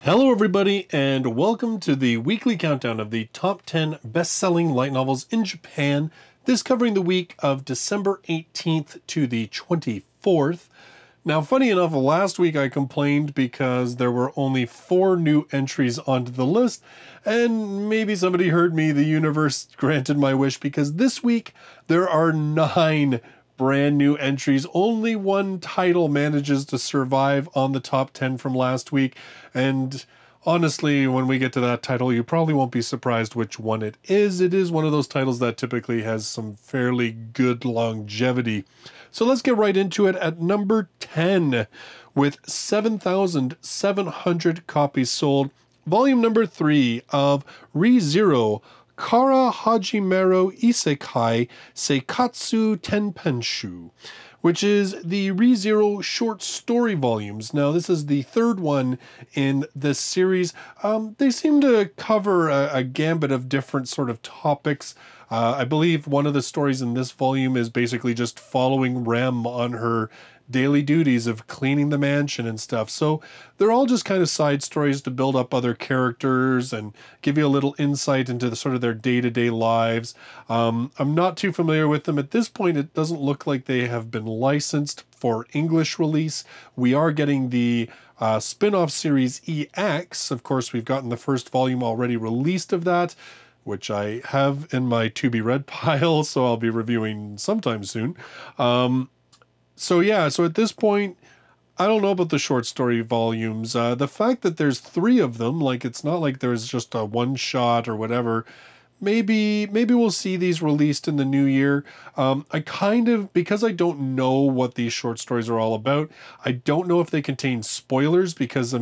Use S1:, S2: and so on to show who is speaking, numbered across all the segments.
S1: Hello everybody, and welcome to the weekly countdown of the top 10 best-selling light novels in Japan, this covering the week of December 18th to the 24th. Now, funny enough, last week I complained because there were only 4 new entries onto the list, and maybe somebody heard me, the universe granted my wish, because this week there are 9 brand new entries. Only one title manages to survive on the top 10 from last week, and honestly, when we get to that title, you probably won't be surprised which one it is. It is one of those titles that typically has some fairly good longevity. So let's get right into it at number 10, with 7,700 copies sold. Volume number 3 of ReZero Kara Hajimeru Isekai Seikatsu Tanpenshuu, which is the ReZero short story volumes. Now, this is the third one in this series. They seem to cover a gambit of different sort of topics. I believe one of the stories in this volume is basically just following Rem on her daily duties of cleaning the mansion and stuff. So they're all just kind of side stories to build up other characters and give you a little insight into the sort of their day-to-day lives. I'm not too familiar with them at this point. It doesn't look like they have been licensed for English release. We are getting the spin-off series EX. Of course, we've gotten the first volume already released of that, which I have in my to-be-read pile, so I'll be reviewing sometime soon. So at this point, I don't know about the short story volumes. The fact that there's 3 of them, like it's not like there's just a one shot or whatever. Maybe we'll see these released in the new year. Because I don't know what these short stories are all about, I don't know if they contain spoilers, because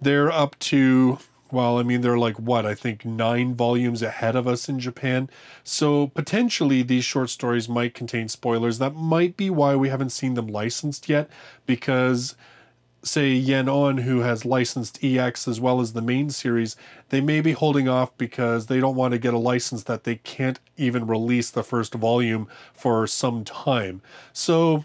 S1: they're up to, they're like, I think 9 volumes ahead of us in Japan. So potentially these short stories might contain spoilers. That might be why we haven't seen them licensed yet, because say Yen On, who has licensed EX as well as the main series, they may be holding off because they don't want to get a license that they can't even release the first volume for some time. So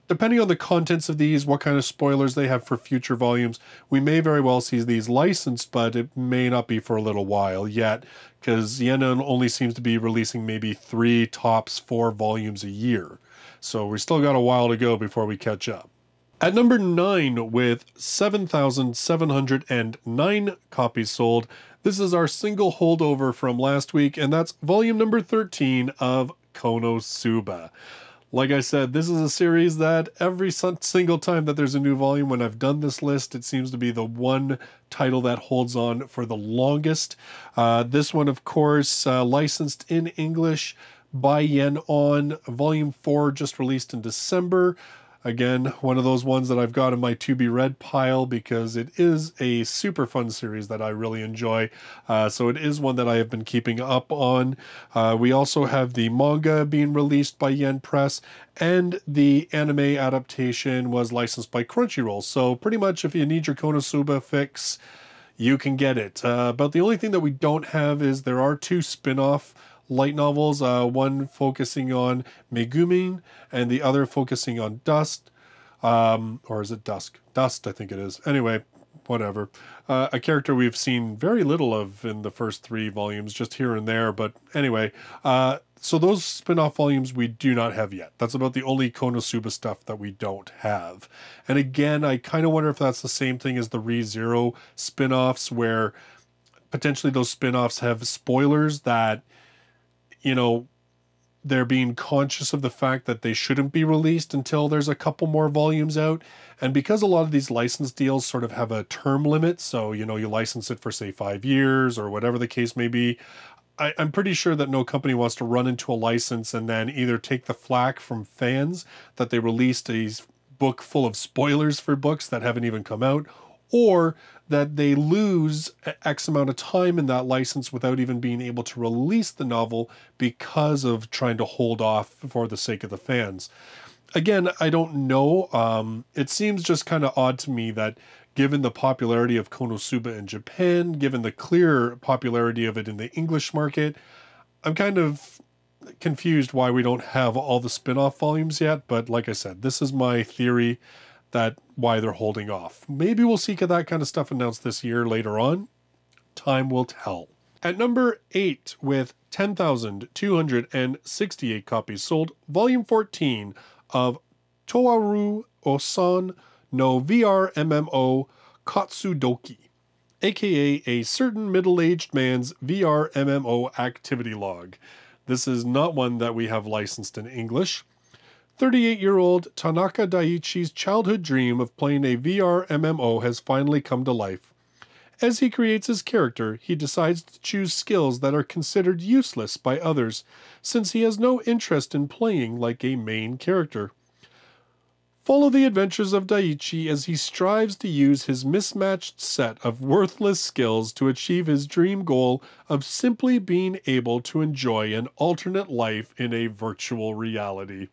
S1: depending on the contents of these, what kind of spoilers they have for future volumes, we may very well see these licensed, but it may not be for a little while yet, because Yenon only seems to be releasing maybe 3, tops 4 volumes a year. So we still got a while to go before we catch up. At number 9, with 7,709 copies sold, this is our single holdover from last week, and that's volume number 13 of Konosuba. Like I said, this is a series that every single time that there's a new volume, when I've done this list, it seems to be the one title that holds on for the longest. This one, of course, licensed in English by Yen On. Volume 4 just released in December. Again, one of those ones that I've got in my to-be-read pile, because it is a super fun series that I really enjoy. So it is one that I have been keeping up on. We also have the manga being released by Yen Press, and the anime adaptation was licensed by Crunchyroll. So pretty much if you need your Konosuba fix, you can get it. But the only thing that we don't have is there are 2 spin-off light novels, one focusing on Megumin and the other focusing on Dust, or is it Dusk? Dust, I think it is. Anyway, whatever. A character we've seen very little of in the first 3 volumes, just here and there, but anyway, so those spin-off volumes we do not have yet. That's about the only Konosuba stuff that we don't have. And again, I kind of wonder if that's the same thing as the ReZero spin-offs, where potentially those spin-offs have spoilers that, they're being conscious of the fact that they shouldn't be released until there's a couple more volumes out. And because a lot of these license deals sort of have a term limit, so, you license it for, say, 5 years or whatever the case may be, I'm pretty sure that no company wants to run into a license and then either take the flack from fans that they released a book full of spoilers for books that haven't even come out, or that they lose X amount of time in that license without even being able to release the novel because of trying to hold off for the sake of the fans. Again, I don't know. It seems just kind of odd to me that given the popularity of Konosuba in Japan, given the clear popularity of it in the English market, I'm kind of confused why we don't have all the spin-off volumes yet. But like I said, this is my theory. why they're holding off. Maybe we'll see that kind of stuff announced this year later on. Time will tell. At number 8, with 10,268 copies sold, Volume 14 of Toaru Ossan no VRMMO Katsudouki, aka a certain middle-aged man's VRMMO activity log. This is not one that we have licensed in English. 38-year-old Tanaka Daiichi's childhood dream of playing a VR MMO has finally come to life. As he creates his character, he decides to choose skills that are considered useless by others, since he has no interest in playing like a main character. Follow the adventures of Daiichi as he strives to use his mismatched set of worthless skills to achieve his dream goal of simply being able to enjoy an alternate life in a virtual reality.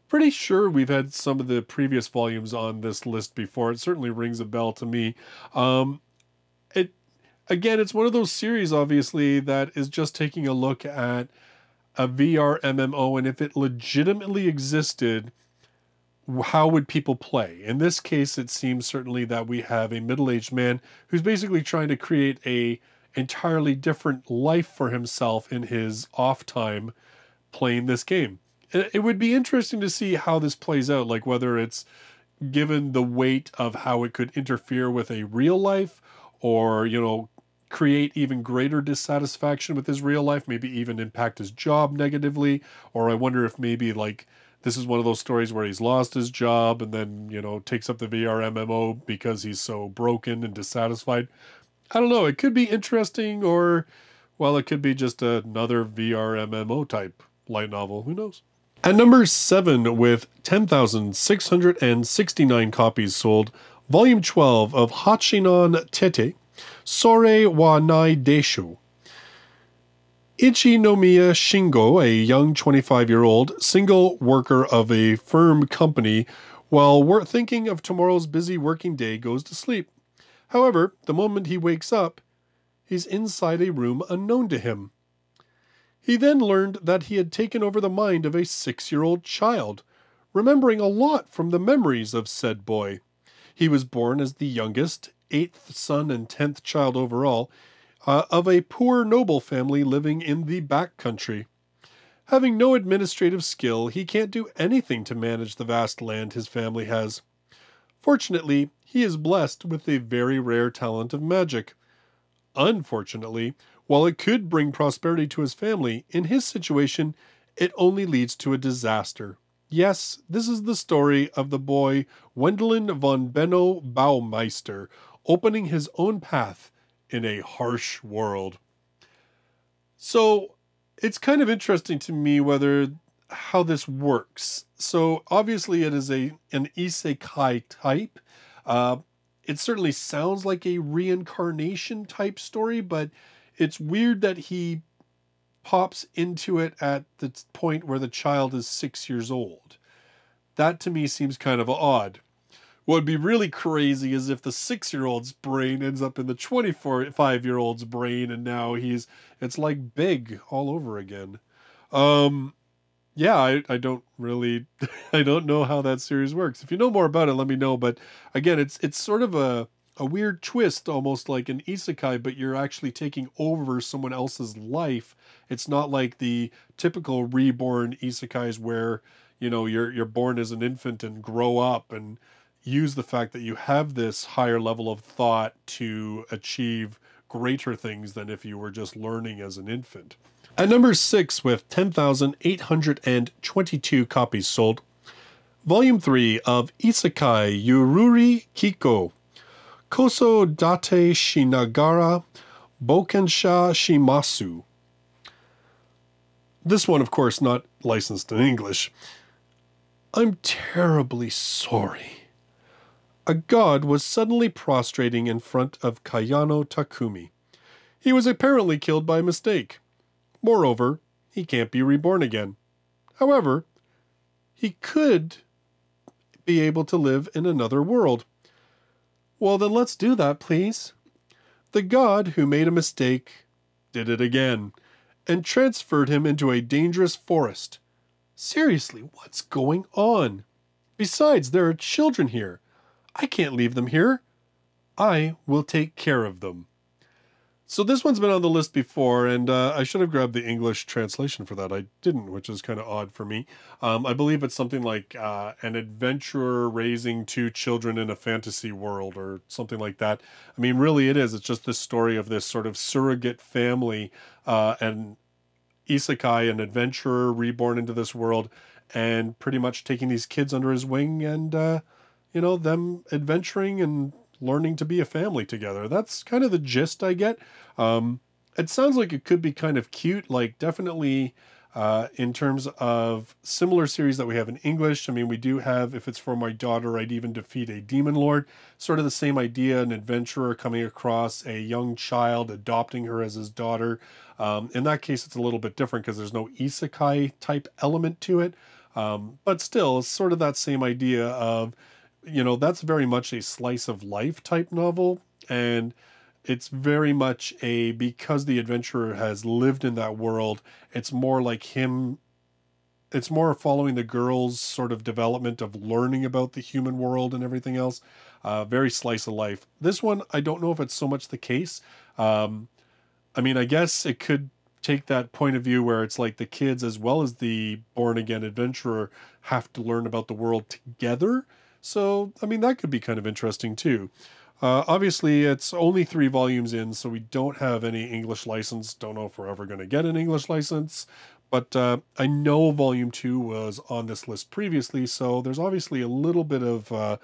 S1: Pretty sure we've had some of the previous volumes on this list before. It certainly rings a bell to me. It's one of those series, obviously, that is just taking a look at a VR MMO, and if it legitimately existed, how would people play? In this case, it seems certainly that we have a middle-aged man who's basically trying to create a entirely different life for himself in his off time playing this game. It would be interesting to see how this plays out, like whether it's given the weight of how it could interfere with a real life, or, create even greater dissatisfaction with his real life, maybe even impact his job negatively. Or I wonder if maybe this is one of those stories where he's lost his job and then, takes up the VR MMO because he's so broken and dissatisfied. I don't know. It could be interesting, or, well, it could be just another VR MMO type light novel. Who knows? At number 7, with 10,669 copies sold, Volume 12 of Hachi-nan Tete, Sore wa nai desho. Ichinomiya Shingo, a young 25-year-old single worker of a firm company, while thinking of tomorrow's busy working day, goes to sleep. However, the moment he wakes up, he's inside a room unknown to him. He then learned that he had taken over the mind of a 6-year-old child, remembering a lot from the memories of said boy. He was born as the youngest, 8th son and 10th child overall, of a poor noble family living in the back country. Having no administrative skill, he can't do anything to manage the vast land his family has. Fortunately, he is blessed with a very rare talent of magic. Unfortunately, while it could bring prosperity to his family, in his situation, it only leads to a disaster. Yes, this is the story of the boy Wendelin von Benno Baumeister, opening his own path in a harsh world. So, it's kind of interesting to me how this works. So, obviously it is an Isekai type. It certainly sounds like a reincarnation type story, but it's weird that he pops into it at the point where the child is 6 years old. That to me seems kind of odd. What would be really crazy is if the 6-year-old's brain ends up in the 25-year-old's brain, and now it's like Big all over again. Yeah, I don't really, I don't know how that series works. If you know more about it, let me know. But again, it's sort of a weird twist, almost like an isekai, but you're actually taking over someone else's life. It's not like the typical reborn isekais where, you're born as an infant and grow up and use the fact that you have this higher level of thought to achieve greater things than if you were just learning as an infant. At number 6, with 10,822 copies sold, Volume 3 of Isekai Yururi Kikou, Kosodateshinagara, Boukensha Shimasu. This one, of course, not licensed in English. I'm terribly sorry. A god was suddenly prostrating in front of Kayano Takumi. He was apparently killed by mistake. Moreover, he can't be reborn again. However, he could be able to live in another world. Well, then let's do that, please. The god who made a mistake did it again and transferred him into a dangerous forest. Seriously, what's going on? Besides, there are children here. I can't leave them here. I will take care of them. So this one's been on the list before, and I should have grabbed the English translation for that. I didn't, which is kind of odd for me. I believe it's something like an adventurer raising two children in a fantasy world or something like that. I mean, really it is. It's just this story of this sort of surrogate family and Isekai, an adventurer reborn into this world, and pretty much taking these kids under his wing and, you know, them adventuring and learning to be a family together. That's kind of the gist I get. It sounds like it could be kind of cute, like definitely in terms of similar series that we have in English. I mean, we do have If It's For My Daughter, I'd Even Defeat a Demon Lord. Sort of the same idea, an adventurer coming across a young child, adopting her as his daughter. In that case, it's a little bit different because there's no isekai type element to it. But still, it's sort of that same idea of, you know, that's very much a slice of life type novel, and it's very much a, because the adventurer has lived in that world, it's more like him, it's more following the girl's sort of development of learning about the human world and everything else. Very slice of life. This one, I don't know if it's so much the case. I mean, I guess it could take that point of view where it's like the kids as well as the born-again adventurer have to learn about the world together. So, I mean, that could be kind of interesting too. Obviously, it's only 3 volumes in, so we don't have any English license. Don't know if we're ever going to get an English license. But I know Volume 2 was on this list previously, so there's obviously a little bit of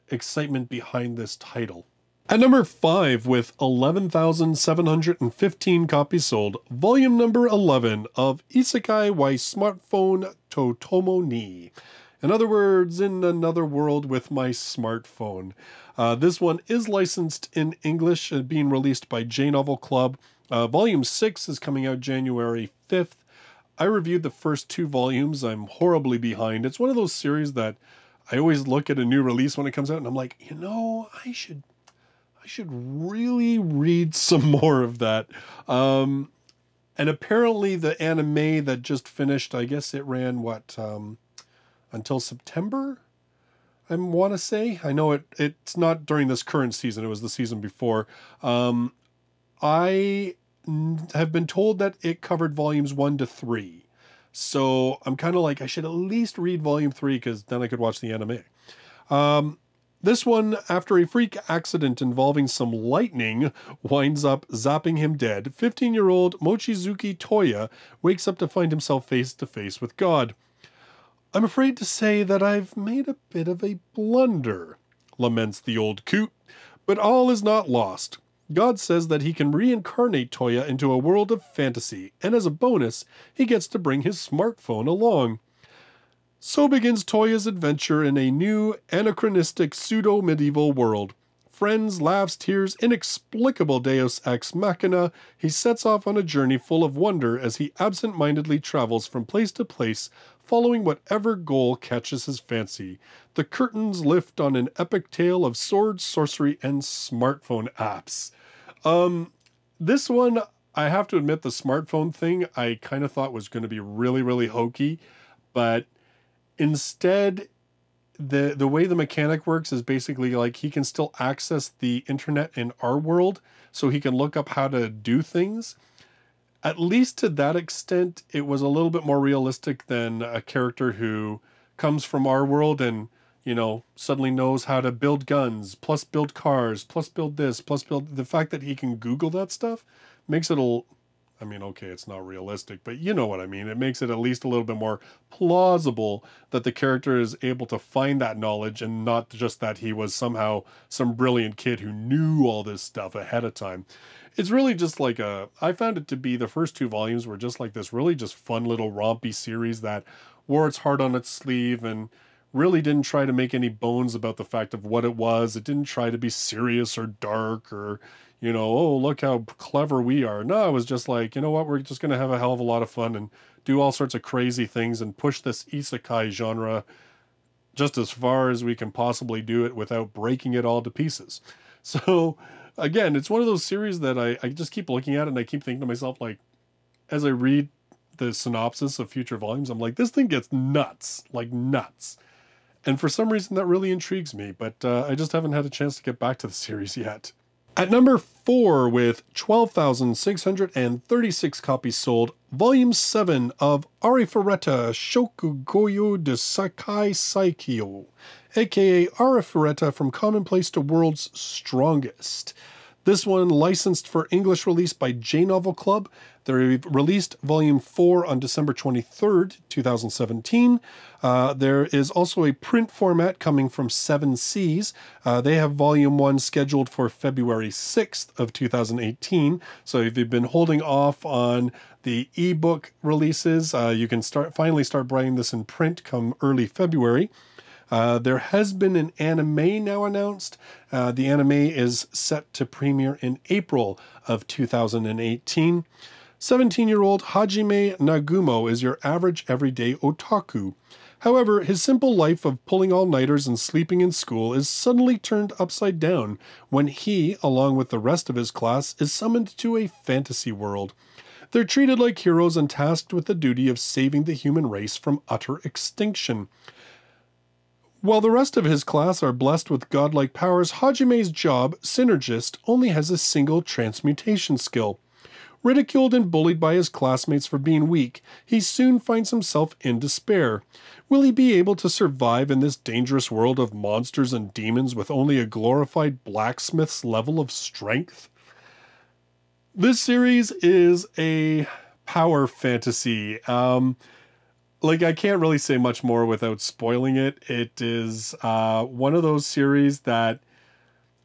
S1: excitement behind this title. At number 5, with 11,715 copies sold, volume number 11 of Isekai wa Smartphone to Tomo ni. In other words, in another world with my smartphone. This one is licensed in English and being released by J Novel Club. Volume 6 is coming out January 5th. I reviewed the first 2 volumes. I'm horribly behind. It's one of those series that I always look at a new release when it comes out and I'm like, you know, I should really read some more of that. And apparently the anime that just finished, I guess it ran, what, until September, I want to say. I know it's not during this current season. It was the season before. I have been told that it covered volumes 1 to 3. So I'm kind of like, I should at least read volume 3 because then I could watch the anime. This one, after a freak accident involving some lightning, winds up zapping him dead. 15-year-old Mochizuki Toya wakes up to find himself face to face with God. I'm afraid to say that I've made a bit of a blunder, laments the old coot, but all is not lost. God says that he can reincarnate Toya into a world of fantasy, and as a bonus, he gets to bring his smartphone along. So begins Toya's adventure in a new, anachronistic, pseudo-medieval world. Friends, laughs, tears, inexplicable deus ex machina, he sets off on a journey full of wonder as he absent-mindedly travels from place to place, following whatever goal catches his fancy. The curtains lift on an epic tale of sword, sorcery, and smartphone apps. This one, I have to admit, the smartphone thing, I kind of thought was going to be really, really hokey, but instead, the way the mechanic works is basically like he can still access the internet in our world, so he can look up how to do things. At least to that extent, it was a little bit more realistic than a character who comes from our world and, you know, suddenly knows how to build guns, plus build cars, plus build this, plus build... The fact that he can Google that stuff makes it a... I mean, okay, it's not realistic, but you know what I mean. It makes it at least a little bit more plausible that the character is able to find that knowledge and not just that he was somehow some brilliant kid who knew all this stuff ahead of time. It's really just like I found it to be, the first 2 volumes were just like this really just fun little rompy series that wore its heart on its sleeve and really didn't try to make any bones about the fact of what it was. It didn't try to be serious or dark or, you know, oh, look how clever we are. No, it was just like, you know what, we're just going to have a hell of a lot of fun and do all sorts of crazy things and push this isekai genre just as far as we can possibly do it without breaking it all to pieces. So, again, it's one of those series that I just keep looking at it and I keep thinking to myself, like, as I read the synopsis of future volumes, I'm like, this thing gets nuts, like nuts. And for some reason that really intrigues me, but I just haven't had a chance to get back to the series yet. At number 4, with 12,636 copies sold, Volume 7 of Arifureta Shokugyou de Sekai Saikyou, aka Arifureta From Commonplace to World's Strongest. This one licensed for English release by J-Novel Club. They released Volume 4 on December 23rd, 2017. There is also a print format coming from 7 Seas. They have Volume 1 scheduled for February 6th of 2018. So if you've been holding off on the ebook releases, you can finally start buying this in print come early February. There has been an anime now announced. The anime is set to premiere in April of 2018. 17-year-old Hajime Nagumo is your average everyday otaku. However, his simple life of pulling all-nighters and sleeping in school is suddenly turned upside down when he, along with the rest of his class, is summoned to a fantasy world. They're treated like heroes and tasked with the duty of saving the human race from utter extinction. While the rest of his class are blessed with godlike powers, Hajime's job, Synergist, only has a single transmutation skill. Ridiculed and bullied by his classmates for being weak, he soon finds himself in despair. Will he be able to survive in this dangerous world of monsters and demons with only a glorified blacksmith's level of strength? This series is a power fantasy. I can't really say much more without spoiling it. It is one of those series that,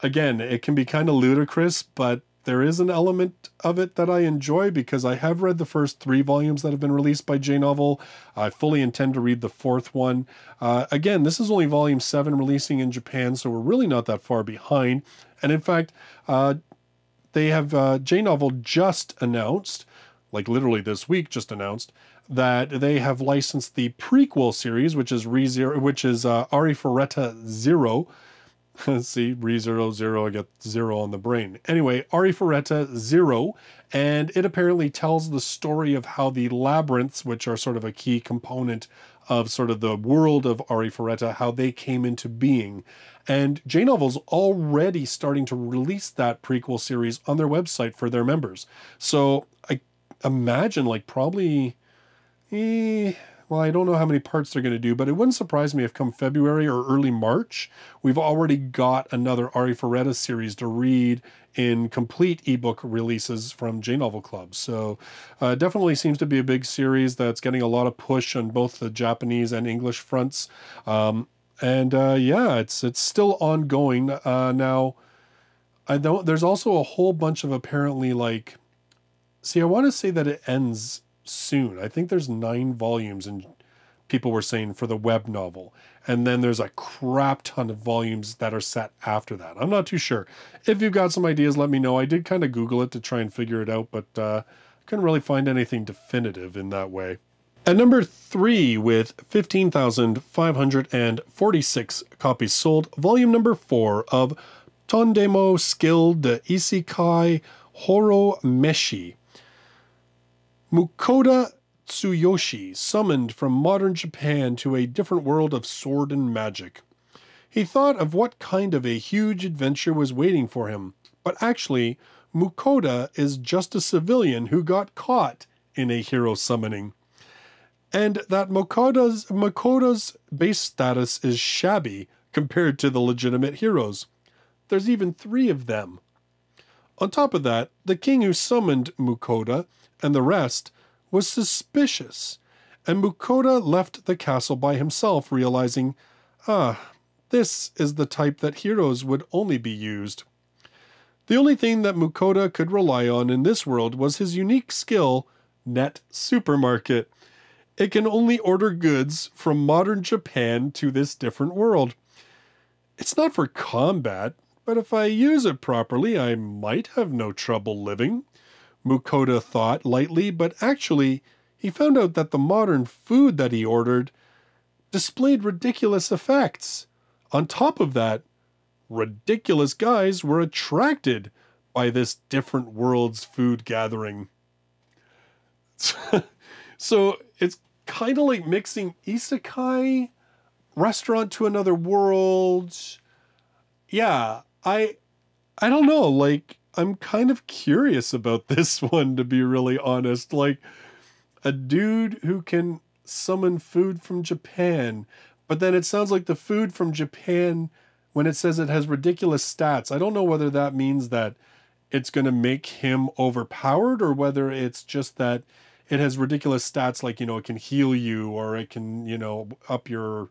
S1: again, it can be kind of ludicrous, but there is an element of it that I enjoy because I have read the first 3 volumes that have been released by J-Novel. I fully intend to read the 4th one. Again, this is only Volume 7 releasing in Japan, so we're really not that far behind. And in fact, they have J-Novel just announced, like literally this week just announced, that they have licensed the prequel series, which is Arifureta Zero. See, Re-0-0, I get 0 on the brain. Anyway, Arifureta Zero, and it apparently tells the story of how the labyrinths, which are sort of a key component of sort of the world of Arifureta, how they came into being. And J-Novel's already starting to release that prequel series on their website for their members. So I imagine probably... well, I don't know how many parts they're going to do, but it wouldn't surprise me if come February or early March, we've already got another Arifureta series to read in complete ebook releases from J-Novel Club. So definitely seems to be a big series that's getting a lot of push on both the Japanese and English fronts. Yeah, it's still ongoing. Now, there's also a whole bunch of apparently I want to say that it ends soon. I think there's 9 volumes, and people were saying for the web novel, and then there's a crap ton of volumes that are set after that. I'm not too sure. If you've got some ideas, let me know. I did kind of Google it to try and figure it out, but couldn't really find anything definitive in that way. At number 3, with 15,546 copies sold, volume number 4 of Tondemo Skill de Isekai Horo Meshi. Mukoda Tsuyoshi, summoned from modern Japan to a different world of sword and magic. He thought of what kind of a huge adventure was waiting for him, but actually, Mukoda is just a civilian who got caught in a hero summoning. And that Mukoda's base status is shabby compared to the legitimate heroes. There's even 3 of them. On top of that, the king who summoned Mukoda and the rest was suspicious, and Mukoda left the castle by himself, realizing, this is the type that heroes would only be used. The only thing that Mukoda could rely on in this world was his unique skill, Net Supermarket. It can only order goods from modern Japan to this different world. It's not for combat, but if I use it properly, I might have no trouble living. Mukoda thought lightly, but actually, he found out that the modern food that he ordered displayed ridiculous effects. On top of that, ridiculous guys were attracted by this different world's food gathering. So it's kind of like mixing isekai restaurant to another world. Yeah, I don't know. Like, I'm kind of curious about this one, to be really honest. Like, a dude who can summon food from Japan, but then it sounds like the food from Japan, when it says it has ridiculous stats, I don't know whether that means that it's going to make him overpowered, or whether it's just that it has ridiculous stats, like, you know, it can heal you, or it can, you know, up your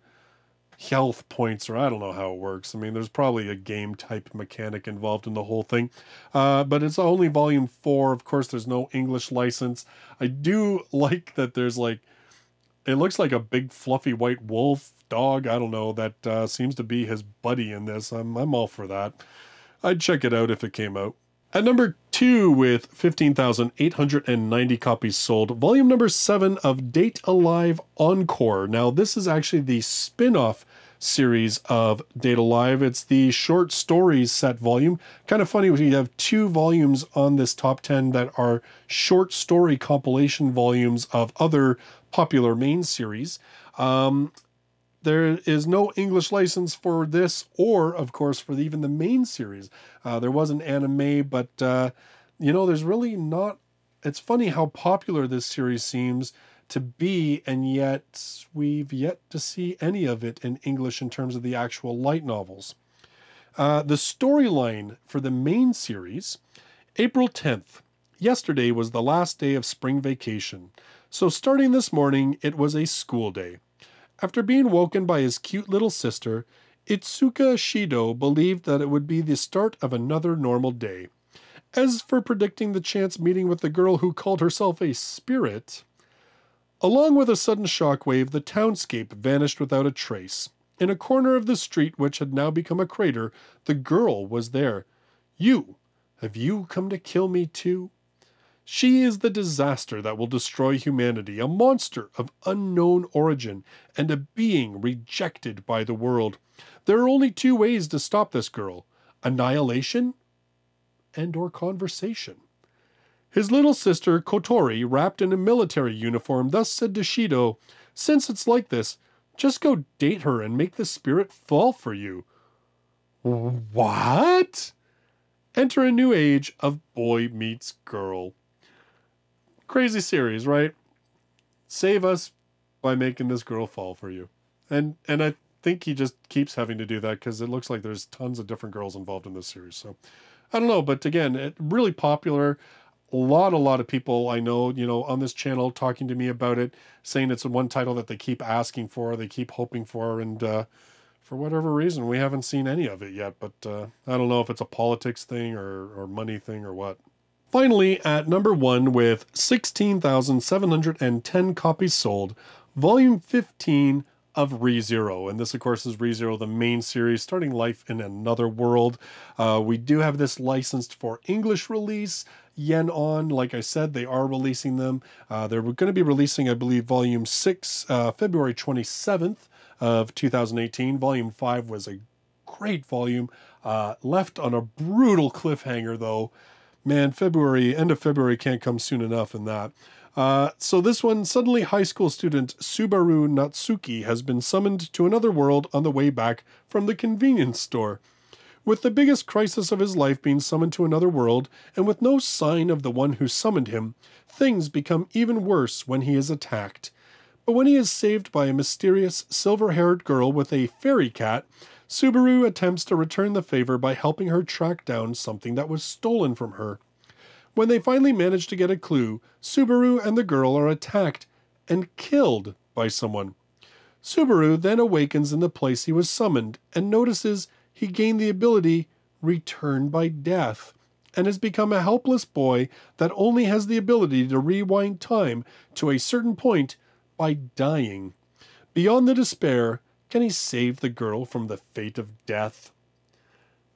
S1: health points, or I don't know how it works. I mean, there's probably a game type mechanic involved in the whole thing. But it's only volume 4. Of course, there's no English license. I do like that there's like, it looks like a big fluffy white wolf dog. I don't know, that seems to be his buddy in this. I'm all for that. I'd check it out if it came out. At number 2, with 15,890 copies sold, volume number 7 of Date Alive Encore. Now, this is actually the spin-off series of Date Alive. It's the short stories set volume. Kind of funny, we have 2 volumes on this top 10 that are short story compilation volumes of other popular main series. There is no English license for this, or, of course, for even the main series. There was an anime, but, you know, there's really not... It's funny how popular this series seems to be, and yet we've yet to see any of it in English in terms of the actual light novels. The storyline for the main series, April 10th. Yesterday was the last day of spring vacation, so starting this morning, it was a school day. After being woken by his cute little sister, Itsuka Shido believed that it would be the start of another normal day. As for predicting the chance meeting with the girl who called herself a spirit, along with a sudden shockwave, the townscape vanished without a trace. In a corner of the street, which had now become a crater, the girl was there. Have you come to kill me too? She is the disaster that will destroy humanity, a monster of unknown origin, and a being rejected by the world. There are only 2 ways to stop this girl: annihilation and/or conversation. His little sister, Kotori, wrapped in a military uniform, thus said to Shido, "Since it's like this, just go date her and make the spirit fall for you." What? Enter a new age of boy meets girl. Crazy series, right? Save us by making this girl fall for you. And I think he just keeps having to do that because it looks like there's tons of different girls involved in this series. So I don't know, but again, it really popular. A lot of people I know, you know, on this channel talking to me about it, saying it's one title that they keep asking for, they keep hoping for, and for whatever reason, we haven't seen any of it yet. But I don't know if it's a politics thing or money thing or what. Finally, at number 1, with 16,710 copies sold, volume 15 of ReZero. And this, of course, is ReZero, the main series, starting life in another world. We do have this licensed for English release. Yen On, like I said, they are releasing them. They're going to be releasing, I believe, volume 6, February 27th of 2018. Volume 5 was a great volume, left on a brutal cliffhanger, though. Man, end of February can't come soon enough in that. So this one, suddenly high school student Subaru Natsuki has been summoned to another world on the way back from the convenience store. With the biggest crisis of his life being summoned to another world, and with no sign of the one who summoned him, things become even worse when he is attacked. But when he is saved by a mysterious, silver-haired girl with a fairy cat, Subaru attempts to return the favor by helping her track down something that was stolen from her. When they finally manage to get a clue, Subaru and the girl are attacked and killed by someone. Subaru then awakens in the place he was summoned and notices he gained the ability Return by Death, and has become a helpless boy that only has the ability to rewind time to a certain point by dying. Beyond the despair, can he save the girl from the fate of death?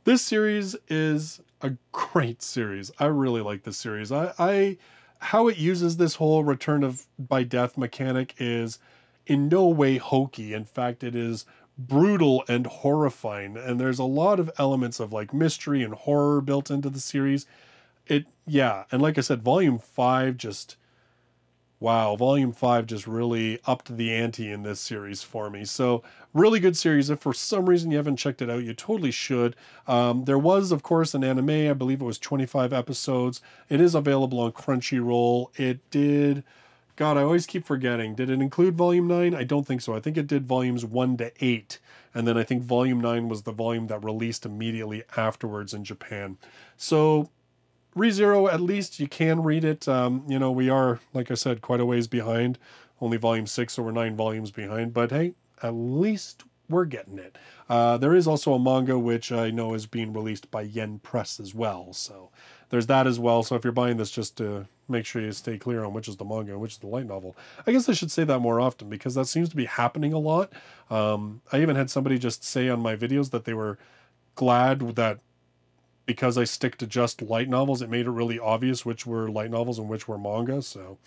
S1: This series is a great series. I really like this series. How it uses this whole return by death mechanic is in no way hokey. In fact, it is brutal and horrifying. And there's a lot of elements of like mystery and horror built into the series. And like I said, volume 5 just wow, Volume 5 just really upped the ante in this series for me. So, really good series. If for some reason you haven't checked it out, you totally should. There was, of course, an anime. I believe it was 25 episodes. It is available on Crunchyroll. It did... God, I always keep forgetting. Did it include Volume 9? I don't think so. I think it did Volumes 1 to 8. And then I think Volume 9 was the volume that released immediately afterwards in Japan. So... ReZero, at least you can read it. You know, we are, like I said, quite a ways behind. Only Volume 6, so we're 9 volumes behind. But hey, at least we're getting it. There is also a manga, which I know is being released by Yen Press as well. So there's that as well. So if you're buying this, just to make sure you stay clear on which is the manga and which is the light novel. I guess I should say that more often, because that seems to be happening a lot. I even had somebody just say on my videos that they were glad that because I stick to just light novels, it made it really obvious which were light novels and which were manga. So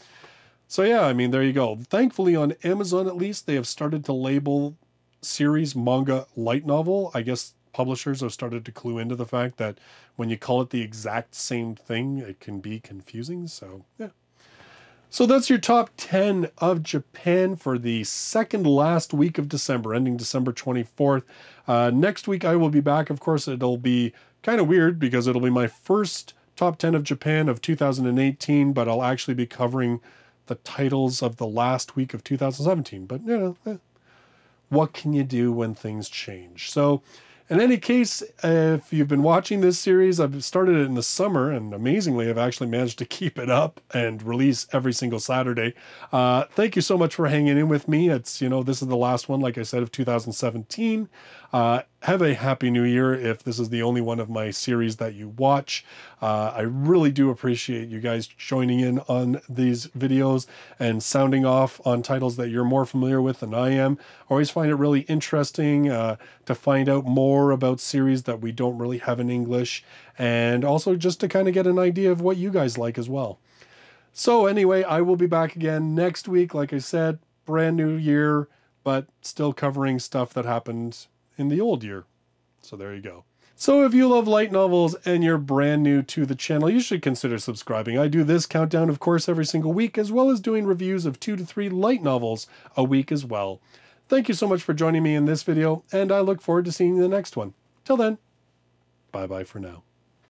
S1: yeah, I mean, there you go. Thankfully on Amazon, at least, they have started to label series manga light novel. I guess publishers have started to clue into the fact that when you call it the exact same thing, it can be confusing. So yeah. So that's your top 10 of Japan for the second last week of December, ending December 24th. Next week I will be back. Of course, it'll be kind of weird because it'll be my first top 10 of Japan of 2018, but I'll actually be covering the titles of the last week of 2017. But, you know, what can you do when things change? So, in any case, if you've been watching this series, I've started it in the summer, and amazingly, I've actually managed to keep it up and release every single Saturday. Thank you so much for hanging in with me. It's, you know, this is the last one, like I said, of 2017. Have a happy new year if this is the only one of my series that you watch. I really do appreciate you guys joining in on these videos and sounding off on titles that you're more familiar with than I am. I always find it really interesting to find out more about series that we don't really have in English, and also just to kind of get an idea of what you guys like as well. So anyway, I will be back again next week. Like I said, brand new year, but still covering stuff that happened in the old year. So there you go. So if you love light novels and you're brand new to the channel, you should consider subscribing. I do this countdown, of course, every single week, as well as doing reviews of 2 to 3 light novels a week as well. Thank you so much for joining me in this video, and I look forward to seeing you in the next one. Till then, bye-bye for now.